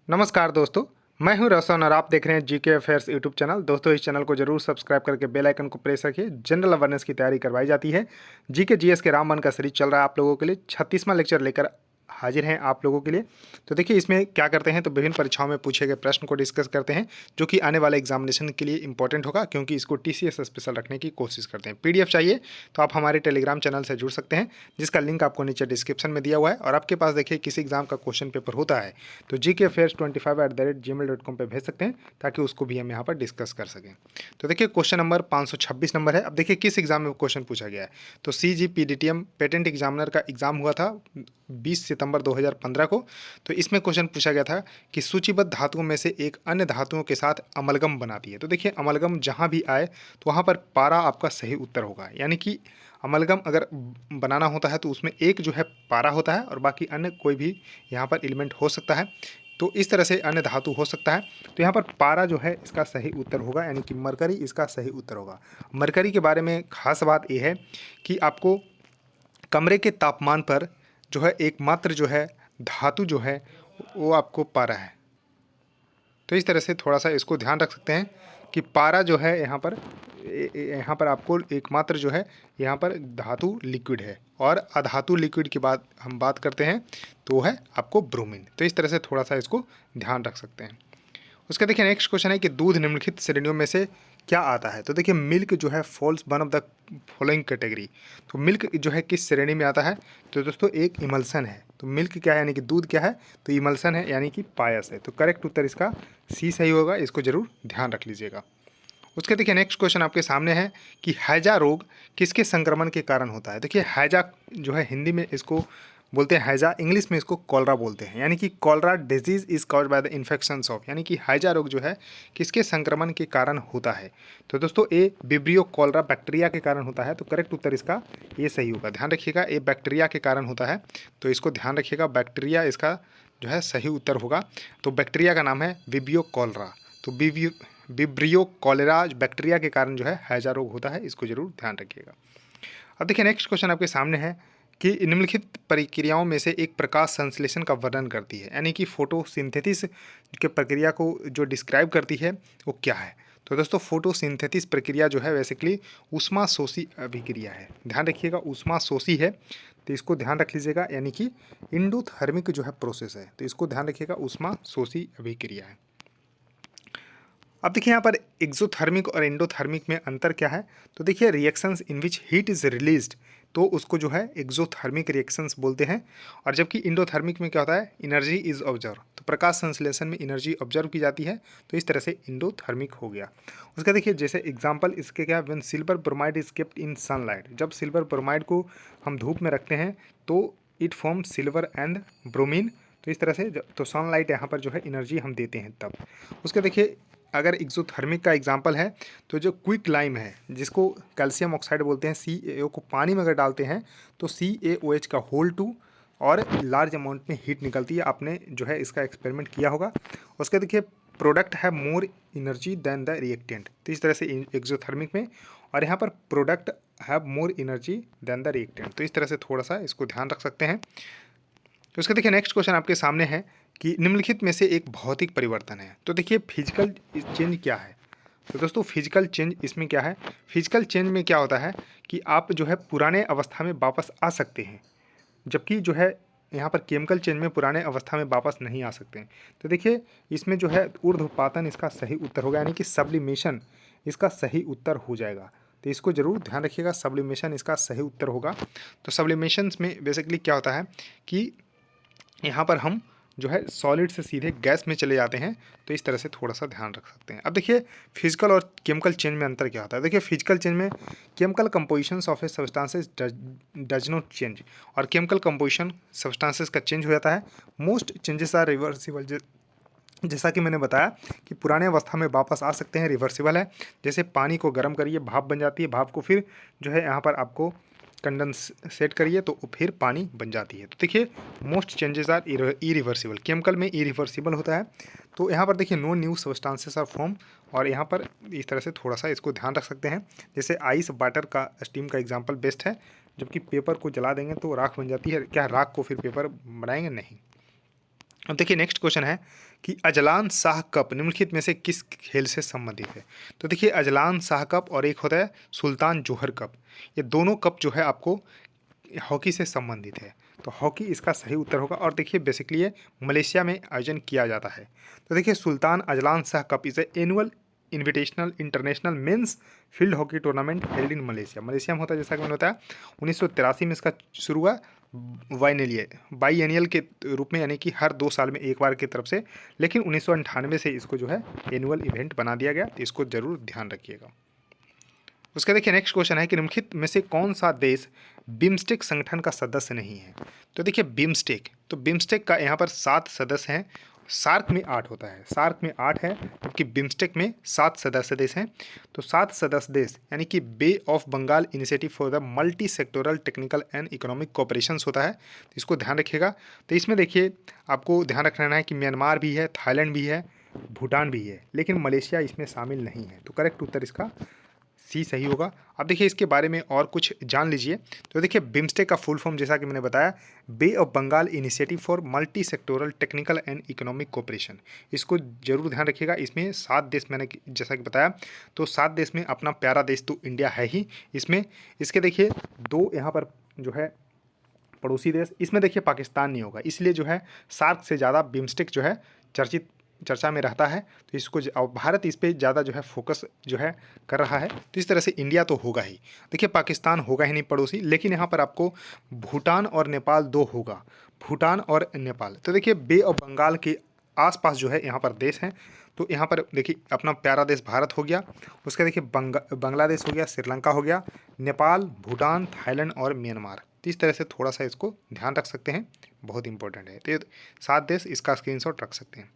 नमस्कार दोस्तों, मैं हूं रोशन और आप देख रहे हैं जीके अफेयर्स यूट्यूब चैनल। दोस्तों, इस चैनल को जरूर सब्सक्राइब करके बेल आइकन को प्रेस रखिए। जनरल अवेयरनेस की तैयारी करवाई जाती है। जीके जीएस के रामबन का सीरीज चल रहा है आप लोगों के लिए। 36वां लेक्चर लेकर हाजिर हैं आप लोगों के लिए। तो देखिए, इसमें क्या करते हैं तो विभिन्न परीक्षाओं में पूछे गए प्रश्न को डिस्कस करते हैं, जो कि आने वाले एग्जामिनेशन के लिए इंपॉर्टेंट होगा, क्योंकि इसको टीसीएस स्पेशल रखने की कोशिश करते हैं। पीडीएफ चाहिए तो आप हमारे टेलीग्राम चैनल से जुड़ सकते हैं, जिसका लिंक आपको नीचे डिस्क्रिप्शन में दिया हुआ है। और आपके पास देखिए किसी एग्जाम का क्वेश्चन पेपर होता है तो gkfairs25@gmail.com पे भेज सकते हैं, ताकि उसको भी हम यहाँ पर डिस्कस कर सकें। तो देखिए, क्वेश्चन नंबर 526 नंबर है। अब देखिए किस एग्जाम में क्वेश्चन पूछा गया है। तो CGPDTM पेटेंट एग्जामिनर का एग्जाम हुआ था 20 सितंबर 2015 को। तो इसमें क्वेश्चन पूछा गया था कि सूचीबद्ध धातुओं में से एक अन्य धातुओं के साथ अमलगम बनाती है। तो देखिए, अमलगम जहाँ भी आए तो वहाँ पर पारा आपका सही उत्तर होगा। यानी कि अमलगम अगर बनाना होता है तो उसमें एक जो है पारा होता है और बाकी अन्य कोई भी यहाँ पर एलिमेंट हो सकता है। तो इस तरह से अन्य धातु हो सकता है। तो यहाँ पर पारा जो है इसका सही उत्तर होगा, यानी कि मरकरी इसका सही उत्तर होगा। मरकरी के बारे में खास बात यह है कि आपको कमरे के तापमान पर जो है एकमात्र जो है धातु जो है वो आपको पारा है। तो इस तरह से थोड़ा सा इसको ध्यान रख सकते हैं कि पारा जो है यहाँ पर आपको एकमात्र जो है यहाँ पर धातु लिक्विड है। और अधातु लिक्विड की बात हम बात करते हैं तो वो है आपको ब्रोमीन। तो इस तरह से थोड़ा सा इसको ध्यान रख सकते हैं। उसका देखिए नेक्स्ट क्वेश्चन है कि दूध निम्नलिखित श्रेणियों में से क्या आता है। तो देखिए, मिल्क जो है falls one of the following category. तो मिल्क जो है किस श्रेणी में आता है। तो दोस्तों, एक इमल्सन है। तो मिल्क क्या है, यानी कि दूध क्या है, तो इमल्सन है, यानी कि पायस है। तो करेक्ट उत्तर इसका सी सही होगा। इसको जरूर ध्यान रख लीजिएगा। उसके देखिए नेक्स्ट क्वेश्चन आपके सामने है कि हैजा रोग किसके संक्रमण के कारण होता है। देखिए, हैजा जो है हिंदी में इसको बोलते हैं हैजा, इंग्लिश में इसको कॉलरा बोलते हैं। यानी कि cholera disease is caused by the infections of, यानी कि हैजा रोग जो है किसके संक्रमण के कारण होता है। तो दोस्तों, ए विब्रियो कॉलरा बैक्टीरिया के कारण होता है। तो करेक्ट उत्तर इसका ये सही होगा। ध्यान रखिएगा, ए बैक्टीरिया के कारण होता है। तो इसको ध्यान रखिएगा, बैक्टीरिया इसका जो है सही उत्तर होगा। तो बैक्टीरिया का नाम है विब्रियो कॉलरा। तो विब्रियो कॉलेरा बैक्टीरिया के कारण जो है हैजा रोग होता है। इसको जरूर ध्यान रखिएगा। अब देखिए नेक्स्ट क्वेश्चन आपके सामने है कि निम्नलिखित प्रक्रियाओं में से एक प्रकाश संश्लेषण का वर्णन करती है, यानी कि फोटोसिंथेसिस के प्रक्रिया को जो डिस्क्राइब करती है वो क्या है। तो दोस्तों, फोटोसिंथेसिस प्रक्रिया जो है बेसिकली ऊष्माशोषी अभिक्रिया है। ध्यान रखिएगा, ऊष्माशोषी है। तो इसको ध्यान रख लीजिएगा, यानी कि इंडोथर्मिक जो है प्रोसेस है। तो इसको ध्यान रखिएगा, ऊष्माशोषी अभिक्रिया है। अब देखिए यहाँ पर एक्सोथर्मिक और एंडोथर्मिक में अंतर क्या है। तो देखिए, reactions in which heat is released, तो उसको जो है एक्सोथर्मिक रिएक्शंस बोलते हैं। और जबकि इंडोथर्मिक में क्या होता है, एनर्जी इज ऑब्जर्व, तो प्रकाश संश्लेषण में एनर्जी ऑब्जर्व की जाती है। तो इस तरह से इंडोथर्मिक हो गया। उसका देखिए जैसे एग्जांपल इसके क्या, when silver bromide is kept in sunlight, जब सिल्वर ब्रोमाइड को हम धूप में रखते हैं तो it form silver and bromine. तो इस तरह से तो सनलाइट यहाँ पर जो है एनर्जी हम देते हैं तब। उसके देखिए, अगर एक्सोथर्मिक का एग्जांपल है तो जो क्विक लाइम है, जिसको कैल्शियम ऑक्साइड बोलते हैं, CaO को पानी में अगर डालते हैं तो CaOH का होल 2 और लार्ज अमाउंट में हीट निकलती है। आपने जो है इसका एक्सपेरिमेंट किया होगा। उसके देखिए, प्रोडक्ट है more energy than the reactant. तो इस तरह से एक्सोथर्मिक में, और यहाँ पर product have more energy than the reactant. तो इस तरह से थोड़ा सा इसको ध्यान रख सकते हैं। तो उसके देखिए नेक्स्ट क्वेश्चन आपके सामने है कि निम्नलिखित में से एक भौतिक परिवर्तन है। तो देखिए, फिजिकल चेंज क्या है। तो दोस्तों, फिजिकल चेंज इसमें क्या है, फिजिकल चेंज में क्या होता है कि आप जो है पुराने अवस्था में वापस आ सकते हैं, जबकि जो है यहाँ पर केमिकल चेंज में पुराने अवस्था में वापस नहीं आ सकते हैं। तो देखिए, इसमें जो है ऊर्ध्वपातन इसका सही उत्तर होगा, यानी कि सब्लिमेशन इसका सही उत्तर हो जाएगा। तो इसको जरूर ध्यान रखिएगा, सब्लिमेशन इसका सही उत्तर होगा। तो सब्लिमेशन में बेसिकली क्या होता है कि यहाँ पर हम जो है सॉलिड से सीधे गैस में चले जाते हैं। तो इस तरह से थोड़ा सा ध्यान रख सकते हैं। अब देखिए, फिजिकल और केमिकल चेंज में अंतर क्या होता है। देखिए, फिजिकल चेंज में chemical compositions of A substances does not change, और केमिकल कंपोजिशन सब्सटेंसेस का चेंज हो जाता है। मोस्ट चेंजेस आर रिवर्सिबल, जैसा कि मैंने बताया कि पुराने अवस्था में वापस आ सकते हैं, रिवर्सिबल है। जैसे पानी को गर्म करिए, भाप बन जाती है, भाप को फिर जो है यहाँ पर आपको कंडेंसेट करिए तो फिर पानी बन जाती है। तो देखिए, most changes are irreversible, chemical में इरिवर्सिबल होता है। तो यहाँ पर देखिए, no new substances are form, और यहाँ पर इस तरह से थोड़ा सा इसको ध्यान रख सकते हैं। जैसे आइस वाटर का स्टीम का एग्जांपल बेस्ट है, जबकि पेपर को जला देंगे तो राख बन जाती है। क्या राख को फिर पेपर बनाएंगे? नहीं। अब देखिए नेक्स्ट क्वेश्चन है कि अजलान शाह कप निम्नलिखित में से किस खेल से संबंधित है। तो देखिए अजलान शाह कप और एक होता है सुल्तान जोहर कप, ये दोनों कप जो है आपको हॉकी से संबंधित है। तो हॉकी इसका सही उत्तर होगा। और देखिए बेसिकली ये मलेशिया में आयोजन किया जाता है। तो देखिए Sultan Azlan Shah cup is a annual invitational international men's field hockey tournament held in Malaysia. Malaysia में होता है, जैसा कि मैंने बताया 1983 में इसका शुरू हुआ बाईएनियल के रूप में, यानी कि हर 2 साल में एक बार की तरफ से। लेकिन 1998 से इसको जो है एनुअल इवेंट बना दिया गया। तो इसको जरूर ध्यान रखिएगा। उसका देखिए नेक्स्ट क्वेश्चन है कि निम्नलिखित में से कौन सा देश बिम्स्टेक संगठन का सदस्य नहीं है। तो देखिए बिम्स्टेक, तो बिम्स्टेक का यहाँ पर 7 सदस्य हैं। सार्क में 8 होता है, सार्क में 8 है, जबकि बिम्स्टेक में 7 सदस्य देश हैं। तो 7 सदस्य देश यानी कि bay of Bengal initiative for the multi sectoral technical and economic cooperation होता है। तो इसको ध्यान रखिएगा। तो इसमें देखिए आपको ध्यान रखना है कि म्यांमार भी है, थाईलैंड भी है, भूटान भी है, लेकिन मलेशिया इसमें शामिल नहीं है। तो करेक्ट उत्तर इसका सी सही होगा। अब देखिए इसके बारे में और कुछ जान लीजिए। तो देखिए बिम्स्टेक का फुल फॉर्म जैसा कि मैंने बताया bay of Bengal initiative for multi sectoral technical and economic cooperation. इसको जरूर ध्यान रखिएगा। इसमें 7 देश मैंने जैसा कि बताया, तो 7 देश में अपना प्यारा देश तो इंडिया है ही। इसमें इसके देखिए 2 यहाँ पर जो है पड़ोसी देश, इसमें देखिए पाकिस्तान नहीं होगा, इसलिए जो है सार्क से ज़्यादा बिम्स्टेक जो है चर्चा में रहता है। तो इसको और भारत इस पर ज़्यादा जो है फोकस जो है कर रहा है। तो इस तरह से इंडिया तो होगा ही। देखिए पाकिस्तान होगा ही नहीं पड़ोसी, लेकिन यहाँ पर आपको भूटान और नेपाल 2 होगा, भूटान और नेपाल। तो देखिए बे ऑफ बंगाल के आसपास जो है यहाँ पर देश हैं। तो यहाँ पर देखिए अपना प्यारा देश भारत हो गया, उसका देखिए बांग्लादेश हो गया, श्रीलंका हो गया, नेपाल, भूटान, थाईलैंड और म्यांमार। तो इस तरह से थोड़ा सा इसको ध्यान रख सकते हैं, बहुत इंपॉर्टेंट है। तो ये 7 देश, इसका स्क्रीनशॉट रख सकते हैं।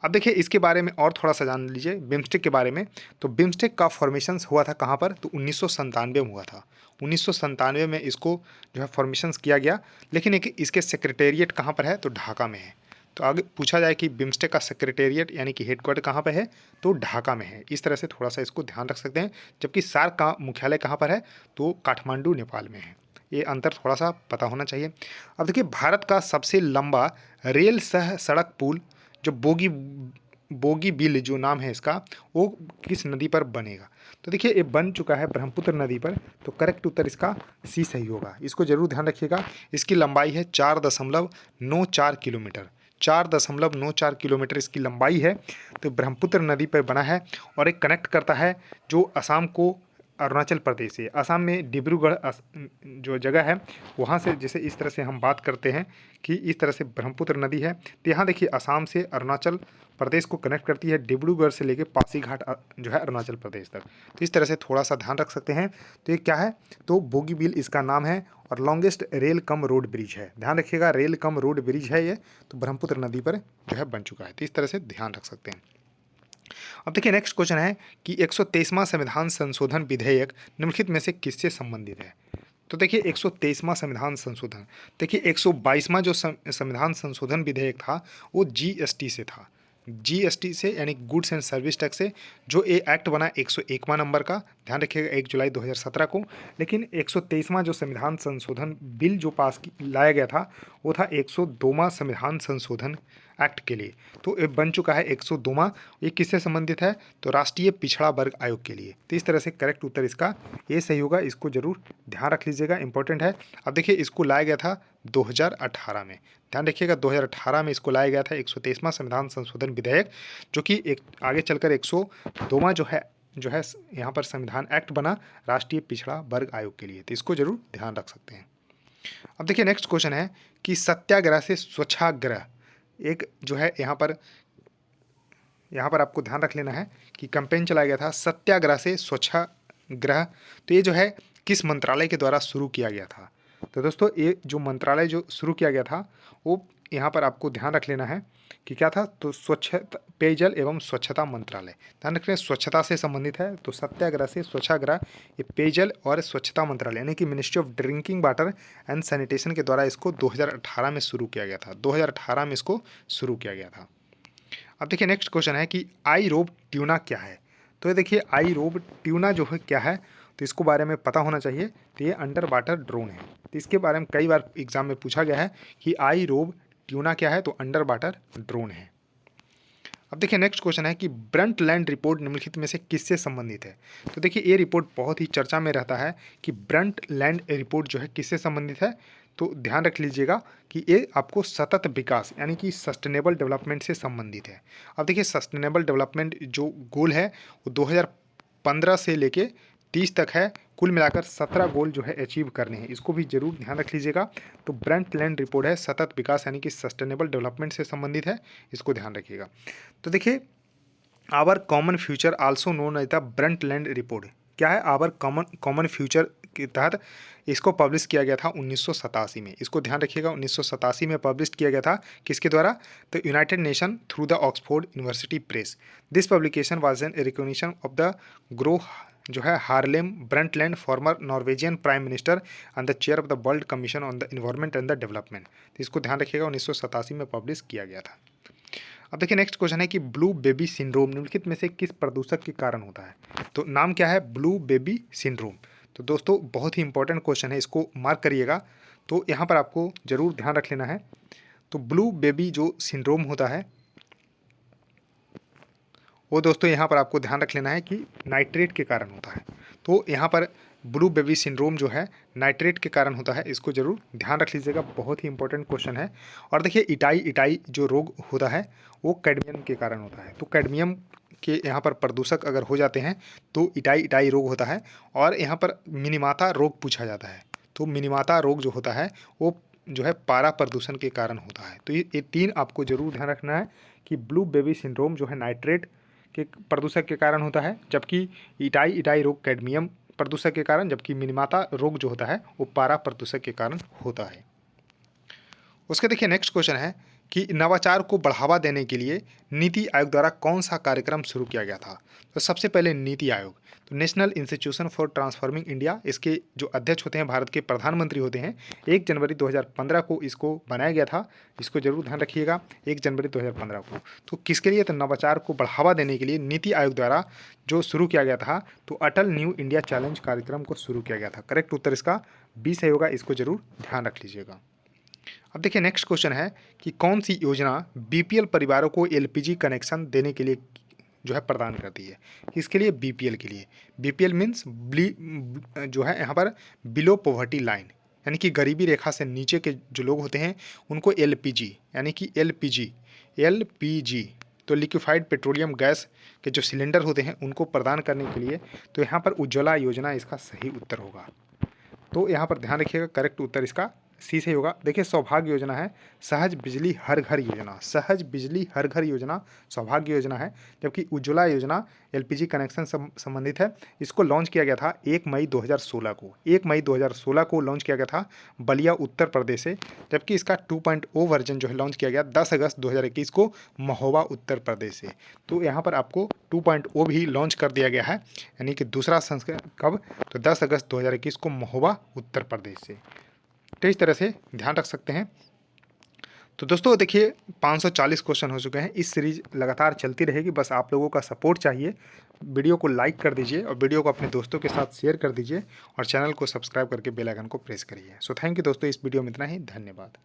अब देखिए इसके बारे में और थोड़ा सा जान लीजिए बिम्स्टेक के बारे में। तो बिम्स्टेक का फॉर्मेशन हुआ था कहाँ पर, तो 1997 में हुआ था। 1997 में इसको जो है फॉर्मेशंस किया गया। लेकिन एक इसके सेक्रेटेरिएट कहाँ पर है, तो ढाका में है। तो आगे पूछा जाए कि बिम्स्टेक का सेक्रेटेरिएट यानी कि हेडक्वार्टर कहाँ पर है, तो ढाका में है। इस तरह से थोड़ा सा इसको ध्यान रख सकते हैं। जबकि सार्क का मुख्यालय कहाँ पर है, तो काठमांडू नेपाल में है। ये अंतर थोड़ा सा पता होना चाहिए। अब देखिए भारत का सबसे लंबा रेल सह सड़क पुल जो बोगी बिल जो नाम है इसका, वो किस नदी पर बनेगा। तो देखिए ये बन चुका है ब्रह्मपुत्र नदी पर। तो करेक्ट उत्तर इसका सी सही होगा। इसको जरूर ध्यान रखिएगा। इसकी लंबाई है 4.94 किलोमीटर, 4.94 किलोमीटर इसकी लंबाई है। तो ब्रह्मपुत्र नदी पर बना है और एक कनेक्ट करता है जो असम को अरुणाचल प्रदेश से। असम में डिब्रूगढ़ जो जगह है वहाँ से, जैसे इस तरह से हम बात करते हैं कि इस तरह से ब्रह्मपुत्र नदी है। तो यहाँ देखिए असम से अरुणाचल प्रदेश को कनेक्ट करती है, डिब्रूगढ़ से लेके पासीघाट जो है अरुणाचल प्रदेश तक। तो इस तरह से थोड़ा सा ध्यान रख सकते हैं। तो ये क्या है, तो बोगीबील इसका नाम है और longest rail cum road bridge है। ध्यान रखिएगा रेल कम रोड ब्रिज है ये, तो ब्रह्मपुत्र नदी पर जो है बन चुका है। तो इस तरह से ध्यान रख सकते हैं। अब देखिए नेक्स्ट क्वेश्चन है कि 123वां संविधान संशोधन विधेयक निम्नलिखित में से किससे संबंधित है। तो देखिए 123वां संविधान संशोधन, देखिए 122वां जो संविधान संशोधन विधेयक था वो जीएसटी से था, जीएसटी से यानी गुड्स एंड सर्विस टैक्स से। जो ये एक्ट बना 101वां नंबर का, ध्यान रखिएगा 1 जुलाई 2017 को। लेकिन 123वां जो संविधान संशोधन बिल जो लाया गया था वो था 102वां संविधान संशोधन एक्ट के लिए। तो ये बन चुका है 102वां। ये किससे संबंधित है, तो राष्ट्रीय पिछड़ा वर्ग आयोग के लिए। तो इस तरह से करेक्ट उत्तर इसका ये सही होगा। इसको जरूर ध्यान रख लीजिएगा, इंपॉर्टेंट है। अब देखिए इसको लाया गया था 2018 में, ध्यान रखिएगा 2018 में इसको लाया गया था 123वां संविधान संशोधन विधेयक, जो कि एक आगे चलकर 102वां जो है यहाँ पर संविधान एक्ट बना राष्ट्रीय पिछड़ा वर्ग आयोग के लिए। तो इसको जरूर ध्यान रख सकते हैं। अब देखिए नेक्स्ट क्वेश्चन है कि सत्याग्रह से स्वच्छाग्रह एक जो है यहाँ पर आपको ध्यान रख लेना है कि कैंपेन चलाया गया था सत्याग्रह से स्वच्छाग्रह। तो ये जो है किस मंत्रालय के द्वारा शुरू किया गया था। तो दोस्तों ये जो मंत्रालय जो शुरू किया गया था वो यहाँ पर आपको ध्यान रख लेना है कि क्या था, तो स्वच्छता पेयजल एवं स्वच्छता मंत्रालय। ध्यान रखिए स्वच्छता से संबंधित है। तो सत्याग्रह से स्वच्छाग्रह ये पेयजल और स्वच्छता मंत्रालय यानी कि ministry of drinking water and sanitation के द्वारा इसको 2018 में शुरू किया गया था, 2018 में इसको शुरू किया गया था। अब देखिए नेक्स्ट क्वेश्चन है कि आई रोब ट्यूना क्या है। तो ये देखिए आई रोब ट्यूना जो है क्या है, तो इसको बारे में पता होना चाहिए। तो ये अंडर वाटर ड्रोन है। तो इसके बारे में कई बार एग्जाम में पूछा गया है कि आई रोब ट्यूना क्या है, तो अंडर वाटर ड्रोन है। अब देखिए नेक्स्ट क्वेश्चन है कि ब्रंटलैंड रिपोर्ट निम्नलिखित में से किससे संबंधित है। तो देखिए ये रिपोर्ट बहुत ही चर्चा में रहता है कि ब्रंटलैंड रिपोर्ट जो है किससे संबंधित है। तो ध्यान रख लीजिएगा कि ये आपको सतत विकास यानी कि सस्टेनेबल डेवलपमेंट से संबंधित है। अब देखिए सस्टेनेबल डेवलपमेंट जो गोल है वो 2015 से लेके 30 तक है। कुल मिलाकर 17 गोल जो है अचीव करने हैं, इसको भी जरूर ध्यान रख लीजिएगा। तो ब्रंटलैंड रिपोर्ट है सतत विकास यानी कि सस्टेनेबल डेवलपमेंट से संबंधित है, इसको ध्यान रखिएगा। तो देखिए our common future also known as the Brundtland report क्या है, आवर कॉमन फ्यूचर के तहत इसको पब्लिश किया गया था 1987 में। इसको ध्यान रखिएगा 1987 में पब्लिश किया गया था, किसके द्वारा, तो United nation through the Oxford university press. This publication was an recognition of the grow जो है Harlem Brundtland, farmer Norwegian prime minister and the chair of the world commission on the environment and the development. तो इसको ध्यान रखिएगा 1987 में publish किया गया था। अब देखिए नेक्स्ट क्वेश्चन है कि ब्लू बेबी सिंड्रोम निम्नलिखित में से किस प्रदूषक के कारण होता है। तो नाम क्या है, ब्लू बेबी सिंड्रोम। तो दोस्तों बहुत ही इंपॉर्टेंट क्वेश्चन है, इसको मार्क करिएगा। तो यहाँ पर आपको जरूर ध्यान रख लेना है। तो ब्लू बेबी जो सिंड्रोम होता है वो दोस्तों यहाँ पर आपको ध्यान रख लेना है कि नाइट्रेट के कारण होता है। तो यहाँ पर ब्लू बेबी सिंड्रोम जो है नाइट्रेट के कारण होता है, इसको जरूर ध्यान रख लीजिएगा, बहुत ही इंपॉर्टेंट क्वेश्चन है। और देखिए इटाई जो रोग होता है वो कैडमियम के कारण होता है। तो कैडमियम के यहाँ पर प्रदूषक अगर हो जाते हैं तो इटाई रोग होता है। और यहाँ पर मिनीमाता रोग पूछा जाता है। तो मिनीमाता रोग जो होता है वो जो है पारा प्रदूषण के कारण होता है। तो ये तीन आपको जरूर ध्यान रखना है कि ब्लू बेबी सिंड्रोम जो है नाइट्रेट के प्रदूषक के कारण होता है, जबकि इटाई रोग कैडमियम प्रदूषक के कारण, जबकि मिनीमाता रोग जो होता है वो पारा प्रदूषक के कारण होता है। उसके देखिए नेक्स्ट क्वेश्चन है कि नवाचार को बढ़ावा देने के लिए नीति आयोग द्वारा कौन सा कार्यक्रम शुरू किया गया था। तो सबसे पहले नीति आयोग, तो national institution for transforming India, इसके जो अध्यक्ष होते हैं भारत के प्रधानमंत्री होते हैं। 1 जनवरी 2015 को इसको बनाया गया था, इसको जरूर ध्यान रखिएगा 1 जनवरी 2015 को। तो किसके लिए, तो नवाचार को बढ़ावा देने के लिए नीति आयोग द्वारा जो शुरू किया गया था, तो अटल न्यू इंडिया चैलेंज कार्यक्रम को शुरू किया गया था। करेक्ट उत्तर इसका बी सही होगा, इसको जरूर ध्यान रख लीजिएगा। अब देखिए नेक्स्ट क्वेश्चन है कि कौन सी योजना बीपीएल परिवारों को एलपीजी कनेक्शन देने के लिए जो है प्रदान करती है। किसके लिए, बीपीएल के लिए। बीपीएल मीन्स जो है यहाँ पर बिलो पॉवर्टी लाइन, यानी कि गरीबी रेखा से नीचे के जो लोग होते हैं उनको एलपीजी यानी कि एलपीजी तो लिक्विफाइड पेट्रोलियम गैस के जो सिलेंडर होते हैं उनको प्रदान करने के लिए, तो यहाँ पर उज्ज्वला योजना इसका सही उत्तर होगा। तो यहाँ पर ध्यान रखिएगा करेक्ट उत्तर इसका सी से होगा। देखिए सौभाग्य योजना है सहज बिजली हर घर योजना, सहज बिजली हर घर योजना सौभाग्य योजना है, जबकि उज्ज्वला योजना एलपीजी कनेक्शन संबंधित है। इसको लॉन्च किया गया था 1 मई 2016 को, 1 मई 2016 को लॉन्च किया गया था बलिया उत्तर प्रदेश से, जबकि इसका 2.0 वर्जन जो है लॉन्च किया गया 10 अगस्त 2021 को महोबा उत्तर प्रदेश से। तो यहाँ पर आपको 2.0 भी लॉन्च कर दिया गया है, यानी कि दूसरा संस्करण कब, तो 10 अगस्त 2021 को महोबा उत्तर प्रदेश से। तो इस तरह से ध्यान रख सकते हैं। तो दोस्तों देखिए 540 क्वेश्चन हो चुके हैं, इस सीरीज लगातार चलती रहेगी, बस आप लोगों का सपोर्ट चाहिए। वीडियो को लाइक कर दीजिए और वीडियो को अपने दोस्तों के साथ शेयर कर दीजिए और चैनल को सब्सक्राइब करके बेल आइकन को प्रेस करिए। सो थैंक यू दोस्तों, इस वीडियो में इतना ही, धन्यवाद।